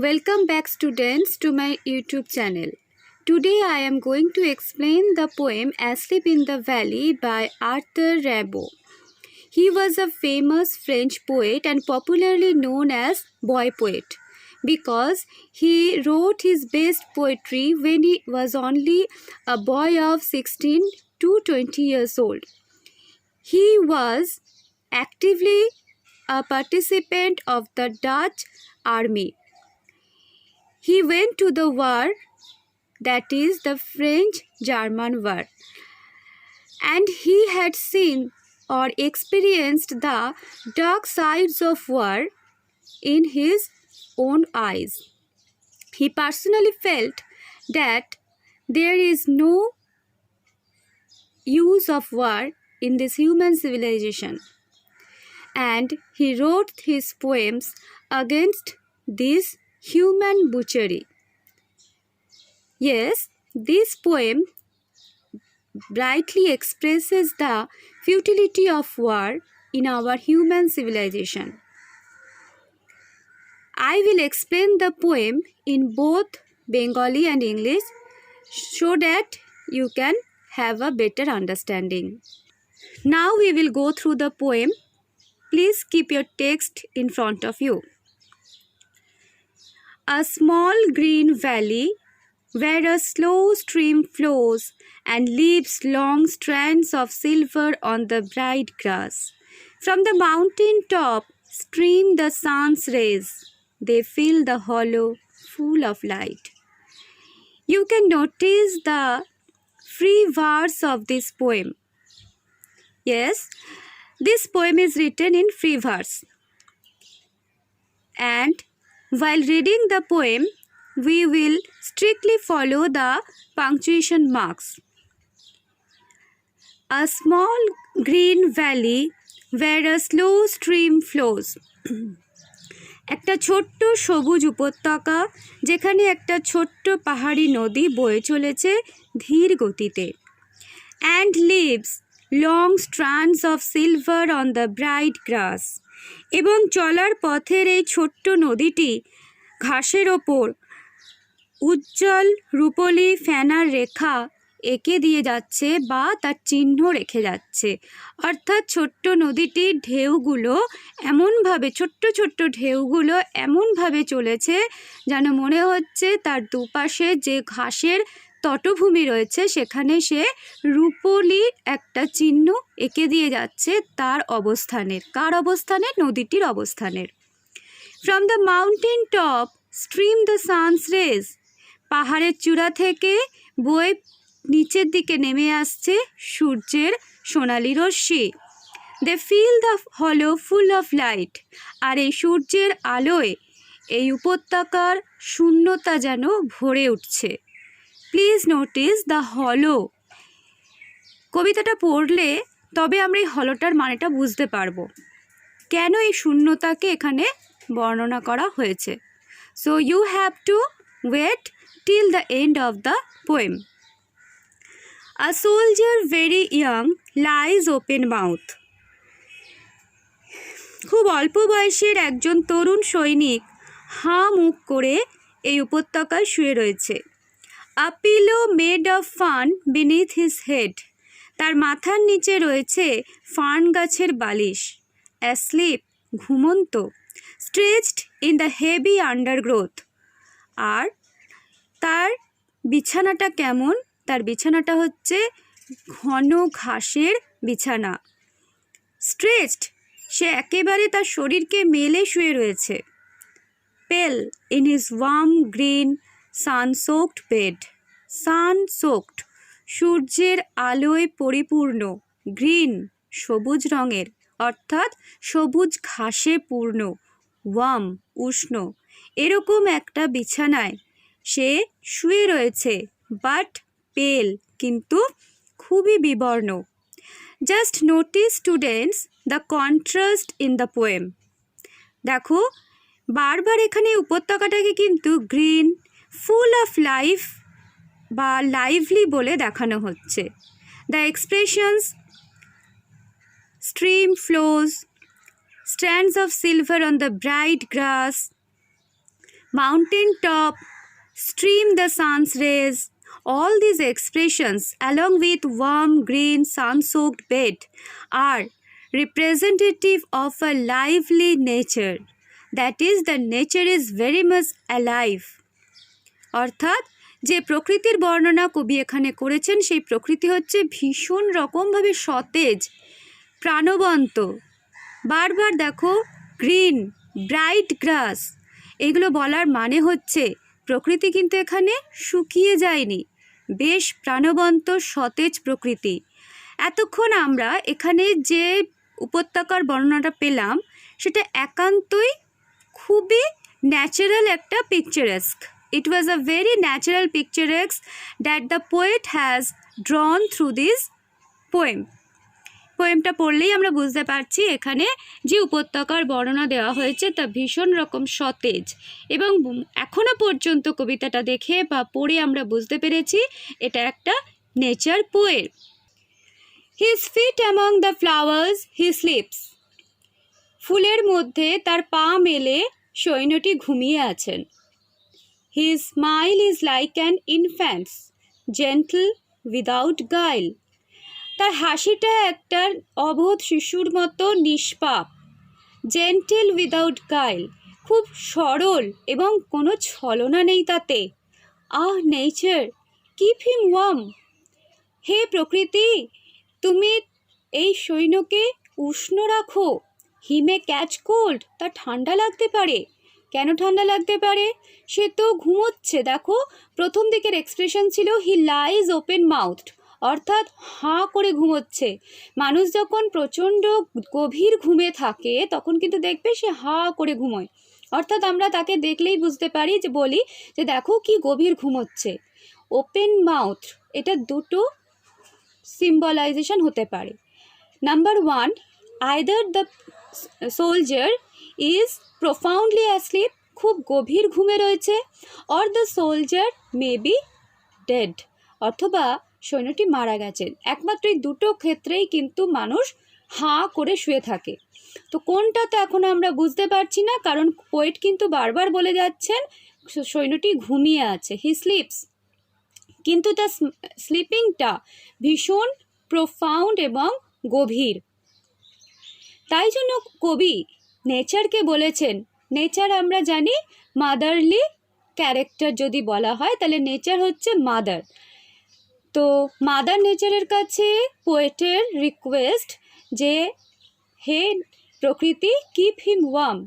Welcome back students to my YouTube channel. Today I am going to explain the poem Asleep in the Valley by Arthur Rimbaud. He was a famous French poet and popularly known as boy poet because he wrote his best poetry when he was only a boy of 16 to 20 years old. He was actively a participant of the Dutch army. He went to the war, that is the French-German War, and he had seen or experienced the dark sides of war in his own eyes. He personally felt that there is no use of war in this human civilization, and he wrote his poems against this human butchery. Yes, this poem brightly expresses the futility of war in our human civilization. I will explain the poem in both Bengali and English so that you can have a better understanding. Now we will go through the poem. Please keep your text in front of you. A small green valley where a slow stream flows and leaves long strands of silver on the bright grass. From the mountain top stream the sun's rays. They fill the hollow full of light. You can notice the free verse of this poem. Yes, this poem is written in free verse. And while reading the poem, we will strictly follow the punctuation marks. A small green valley where a slow stream flows. একটা ছোট্ট সবুজ উপত্যকা যেখানে একটা ছোট্ট পাহাড়ি নদী বয়ে চলেছে ধীর গতিতে। And leaves long strands of silver on the bright grass. এবং চলার পথের এই ছোট্ট নদীটি ঘাসের ওপর উজ্জ্বল রূপলি ফেনার রেখা এঁকে দিয়ে যাচ্ছে বা তার চিহ্ন রেখে যাচ্ছে। অর্থাৎ ছোট্ট নদীটির ঢেউগুলো এমনভাবে ছোট্ট ছোট্ট ঢেউগুলো এমনভাবে চলেছে যেন মনে হচ্ছে তার দুপাশে যে ঘাসের তটভূমি রয়েছে সেখানে সে রূপলি একটা চিহ্ন এঁকে দিয়ে যাচ্ছে তার অবস্থানের। কার অবস্থানের? নদীটির অবস্থানের। From the mountain top stream the sun's rays. পাহাড়ের চূড়া থেকে বয়ে নিচের দিকে নেমে আসছে সূর্যের সোনালি রশ্মি। They fill the hollow full of light. আর এই সূর্যের আলোয় এই উপত্যকার শূন্যতা যেন ভরে উঠছে। প্লিজ নোটিস দ্য হলো। কবিতাটা পড়লে তবে আমরা এই হলোটার মানেটা বুঝতে পারবো কেন এই শূন্যতাকে এখানে বর্ণনা করা হয়েছে। So you have to wait till the end of the poem. A soldier very young lies open mouth. খুব অল্প বয়সের একজন তরুণ সৈনিক হাঁ মুখ করে এই উপত্যকায় শুয়ে রয়েছে। A pillow made of fern beneath his head. তার মাথার নিচে রয়েছে ফার্ন গাছের বালিশ। Asleep, ঘুমন্ত। Stretched in the heavy undergrowth. আর তার বিছানাটা কেমন? তার বিছানাটা হচ্ছে ঘন ঘাসের বিছানা। Stretched, সে একেবারে তার শরীরকে মেলে শুয়ে রয়েছে। Pale in his warm green sun-soaked bed. Sun-soaked, সূর্যের আলোয় পরিপূর্ণ। গ্রিন, সবুজ রঙের, অর্থাৎ সবুজ ঘাসে পূর্ণ। ওয়ার্ম, উষ্ণ। এরকম একটা বিছানায় সে শুয়ে রয়েছে, বাট পেল, কিন্তু খুবই বিবর্ণ। Just notice students the contrast in the poem. দেখো বারবার এখানে উপত্যকাটাকে কিন্তু গ্রিন, ফুল অফ লাইফ বা লাইভলি বলে দেখানো হচ্ছে। The expressions stream flows, strands of silver on the bright grass, mountain top, stream the sun's rays. All these expressions, along with warm green sun-soaked bed, are representative of a lively nature. That is, the nature is very much alive. অর্থাৎ যে প্রকৃতির বর্ণনা কবি এখানে করেছেন সেই প্রকৃতি হচ্ছে ভীষণ রকমভাবে সতেজ, প্রাণবন্ত। বারবার দেখো গ্রিন, ব্রাইট গ্রাস, এগুলো বলার মানে হচ্ছে প্রকৃতি কিন্তু এখানে শুকিয়ে যায়নি, বেশ প্রাণবন্ত সতেজ প্রকৃতি। এতক্ষণ আমরা এখানে যে উপত্যকার বর্ণনাটা পেলাম সেটা একান্তই খুবই ন্যাচারাল একটা পিকচারেস্ক। It was a very natural picturesque that the poet has drawn through this poem. পোয়েমটা পড়লেই আমরা বুঝতে পারছি এখানে যে উপত্যকার বর্ণনা দেওয়া হয়েছে তা ভীষণ রকম সতেজ, এবং এখনো পর্যন্ত কবিতাটা দেখে বা পড়ে আমরা বুঝতে পেরেছি এটা একটা nature poem. His feet among the flowers he sleeps. ফুলের মধ্যে তার পা মেলে সৈন্যটি ঘুমিয়ে আছেন। His smile is like an infant's, gentle without guile. তার হাসিটা একটা অবোধ শিশুর মতো নিষ্পাপ, জেন্টেল উইদাউট গাইল, খুব সরল এবং কোনো ছলনা নেই তাতে। আহ নেচার, কিপ হিম ওয়ার্ম। হে প্রকৃতি, তুমি এই সৈন্যকে উষ্ণ রাখো। হি মে ক্যাচ কোল্ড, তার ঠান্ডা লাগতে পারে। কেন ঠান্ডা লাগতে পারে? সে তো ঘুমোচ্ছে। দেখো প্রথম দিকের এক্সপ্রেশন ছিল হি লাইজ ওপেন মাউথড, অর্থাৎ হাঁ করে ঘুমোচ্ছে। মানুষ যখন প্রচণ্ড গভীর ঘুমে থাকে তখন কিন্তু দেখবে সে হাঁ করে ঘুমোয়, অর্থাৎ আমরা তাকে দেখলেই বুঝতে পারি যে বলি যে দেখো কি গভীর ঘুমোচ্ছে। ওপেন মাউথ, এটা দুটো সিম্বলাইজেশন হতে পারে। Number one, either the soldier is profoundly asleep, খুব গভীর ঘুমে রয়েছে, or the soldier may be dead, অথবা সৈন্যটি মারা গেছেন। একমাত্র এই দুটো ক্ষেত্রেই কিন্তু মানুষ হাঁ করে শুয়ে থাকে। তো কোনটা তো এখন আমরা বুঝতে পারছি না, কারণ পোয়েট কিন্তু বারবার বলে যাচ্ছেন সৈন্যটি ঘুমিয়ে আছে, হি স্লিপস, কিন্তু তার স্লিপিংটা ভীষণ প্রোফাউন্ড এবং গভীর। তাই জন্য কবি নেচারকে বলেছেন, নেচার আমরা জানি মাদারলি ক্যারেক্টার যদি বলা হয় তাহলে নেচার হচ্ছে মাদার। তো মাদার নেচারের কাছে পোয়েটের রিকোয়েস্ট যে হে প্রকৃতি, কিপ হিম ওয়ার্ম,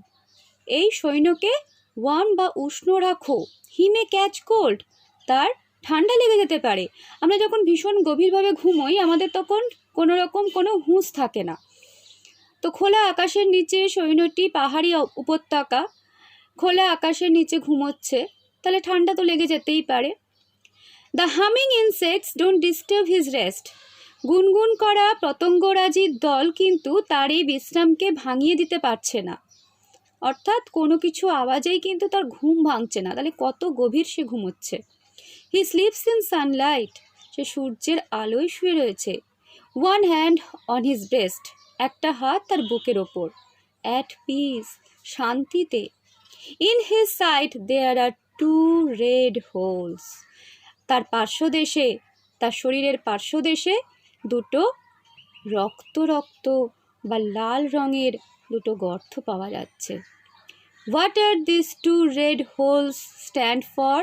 এই সৈন্যকে ওয়ার্ম বা উষ্ণ রাখো। হি মে ক্যাচ কোল্ড, তার ঠান্ডা লেগে যেতে পারে। আমরা যখন ভীষণ গভীরভাবে ঘুমোই আমাদের তখন কোনো রকম কোনো হুঁশ থাকে না। তো খোলা আকাশের নিচে সৈন্যটি, পাহাড়ি উপত্যকা, খোলা আকাশের নিচে ঘুমোচ্ছে, তাহলে ঠান্ডা তো লেগে যেতেই পারে। The humming insects don't disturb his rest, গুনগুন করা পতঙ্গরাজির দল কিন্তু তার এই বিশ্রামকে ভাঙিয়ে দিতে পারছে না, অর্থাৎ কোনো কিছু আওয়াজেই কিন্তু তার ঘুম ভাঙছে না, তাহলে কত গভীর সে ঘুমোচ্ছে। হি স্লিপস ইন সানলাইট, সে সূর্যের আলোয় শুয়ে রয়েছে। One hand on his breast, একটা হাত তার বুকের ওপর। অ্যাট পিস, শান্তিতে। In his side there are two red holes, তার পার্শ্বদেশে, তার শরীরের পার্শ্বদেশে দুটো রক্ত রক্ত বা লাল রঙের দুটো গর্ত পাওয়া যাচ্ছে। What are this two red holes stand for?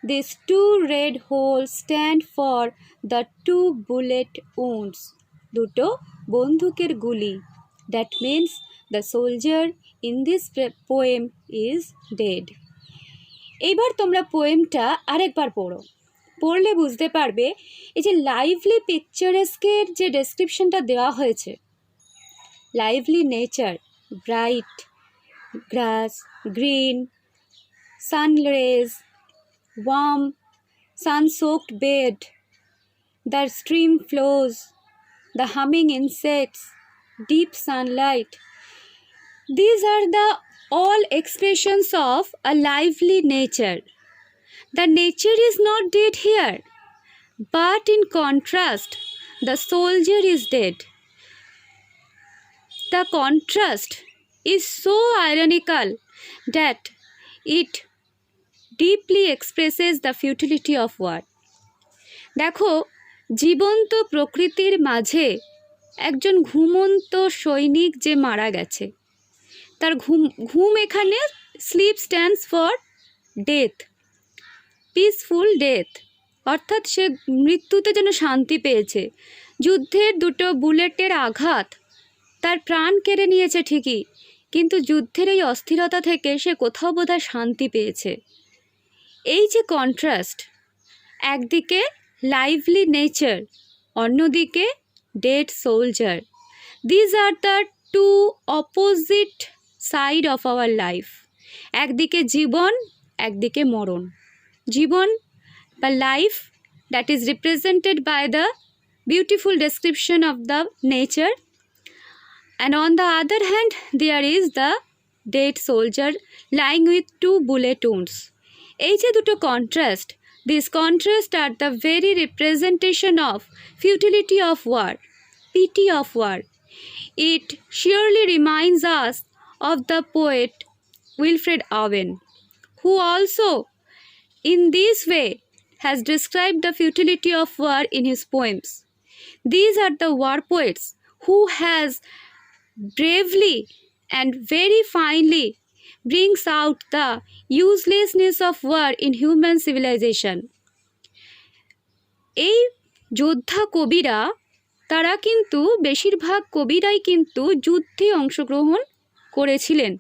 This two red holes stand for the two bullet wounds, দুটো বন্দুকের গুলি। That means the soldier in this poem is dead. এইবার তোমরা পোয়েমটা আরেকবার পড়ো, পড়লে বুঝতে পারবে এই যে লাইভলি পিকচারেস্কের যে ডেসক্রিপশনটা দেওয়া হয়েছে, lively nature, bright grass, green, sun rays, warm sun-soaked bed, the stream flows, the humming insects, deep sunlight. These are the all expressions of a lively nature. The nature is not dead here, but in contrast, the soldier is dead. The contrast is so ironical that it deeply expresses the futility of war. দেখো, জীবন্ত প্রকৃতির মাঝে একজন ঘুমন্ত সৈনিক যে মারা গেছে, তার ঘুম এখানে sleep stands for death, peaceful death, অর্থাৎ সে মৃত্যুতে যেন শান্তি পেয়েছে। যুদ্ধের দুটো বুলেটের আঘাত তার প্রাণ কেড়ে নিয়েছে ঠিকই, কিন্তু যুদ্ধের এই অস্থিরতা থেকে সে কোথাও বোধহয় শান্তি পেয়েছে। এই যে কন্ট্রাস্ট, একদিকে লাইভলি নেচার, অন্যদিকে dead soldier, these are the two opposite side of our life. একদিকে জীবন, একদিকে মরণ। জীবন বা life, that is represented by the beautiful description of the nature, and on the other hand there is the dead soldier lying with 2 bullet wounds. এই যে দুটো contrast, this contrast are the very representation of futility of war, pity of war. It surely reminds us of the poet Wilfred Owen, who also in this way has described the futility of war in his poems. These are the war poets who has bravely and very finely brings out the uselessness of war in human civilization. এই যোদ্ধা কবিরা, তারা কিন্তু বেশিরভাগ কবিরাই কিন্তু যুদ্ধে অংশগ্রহণ করেছিলেন।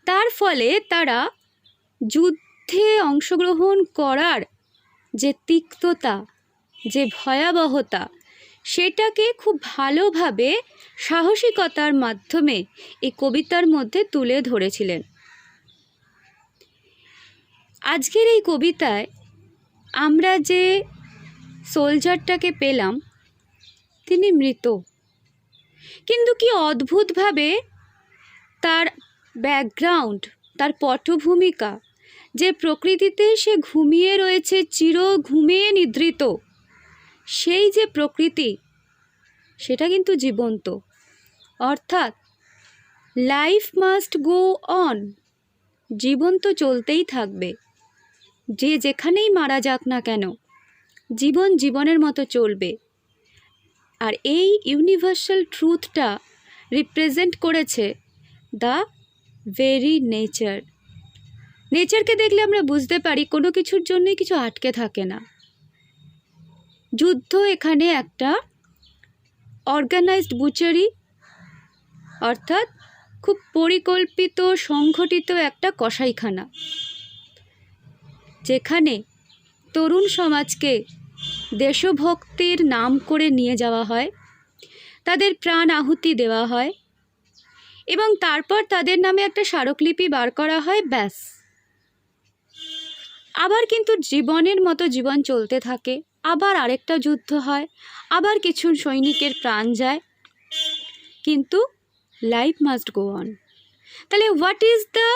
তার ফলে তারা যুদ্ধে অংশগ্রহণ করার যে তিক্ততা, যে ভয়াবহতা, সেটাকে খুব ভালোভাবে সাহসিকতার মাধ্যমে এই কবিতার মধ্যে তুলে ধরেছিলেন। আজকের এই কবিতায় আমরা যে সোলজারটাকে পেলাম, তিনি মৃত, কিন্তু কি অদ্ভুতভাবে তার ব্যাকগ্রাউন্ড, তার পটভূমিকা, যে প্রকৃতিতে সে ঘুমিয়ে রয়েছে, চির ঘুমিয়ে নিদ্রিত, সেই যে প্রকৃতি, সেটা কিন্তু জীবন্ত। অর্থাৎ লাইফ মাস্ট গো অন, জীবন তো চলতেই থাকবে। যে যেখানেই মারা যাক না কেন, জীবন জীবনের মতো চলবে। আর এই ইউনিভার্সাল ট্রুথটা রিপ্রেজেন্ট করেছে দ্য ভেরি নেচার। নেচারকে দেখলে আমরা বুঝতে পারি কোনো কিছুর জন্যই কিছু আটকে থাকে না। যুদ্ধ এখানে একটা অর্গানাইজড বুচারি, অর্থাৎ খুব পরিকল্পিত সংগঠিত একটা কসাইখানা, যেখানে তরুণ সমাজকে দেশভক্তির নাম করে নিয়ে যাওয়া হয়, তাদের প্রাণ আহুতি দেওয়া হয় এবং তারপর তাদের নামে একটা স্মারকলিপি বার করা হয়, ব্যাস। আবার কিন্তু জীবনের মতো জীবন চলতে থাকে, আবার আরেকটা যুদ্ধ হয়, আবার কিছু সৈনিকের প্রাণ যায়, কিন্তু লাইফ মাস্ট গো অন। তাহলে what is the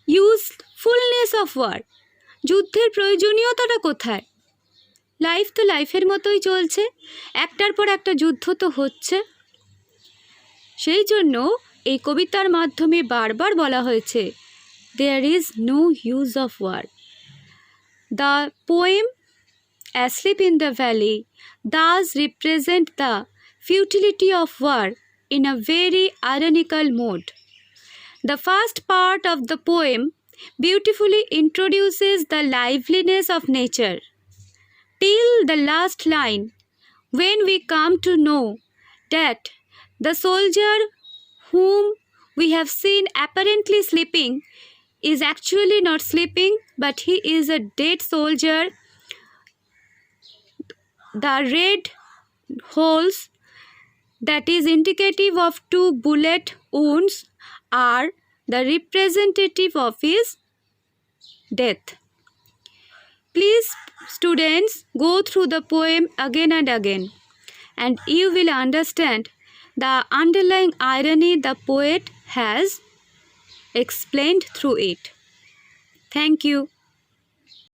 usefulness of war? যুদ্ধের প্রয়োজনীয়তাটা কোথায়? লাইফ তো লাইফের মতোই চলছে, একটার পর একটা যুদ্ধ তো হচ্ছে। সেই জন্য এই কবিতার মাধ্যমে বারবার বলা হয়েছে, there is no use of war. The poem Asleep in the Valley thus represent the futility of war in a very ironical mode. The first part of the poem beautifully introduces the liveliness of nature, till the last line, when we come to know that the soldier whom we have seen apparently sleeping is actually not sleeping, but he is a dead soldier. The red holes that is indicative of 2 bullet wounds are the representative of his death. Please, students, go through the poem again and again, and you will understand the underlying irony the poet has explained through it. Thank you.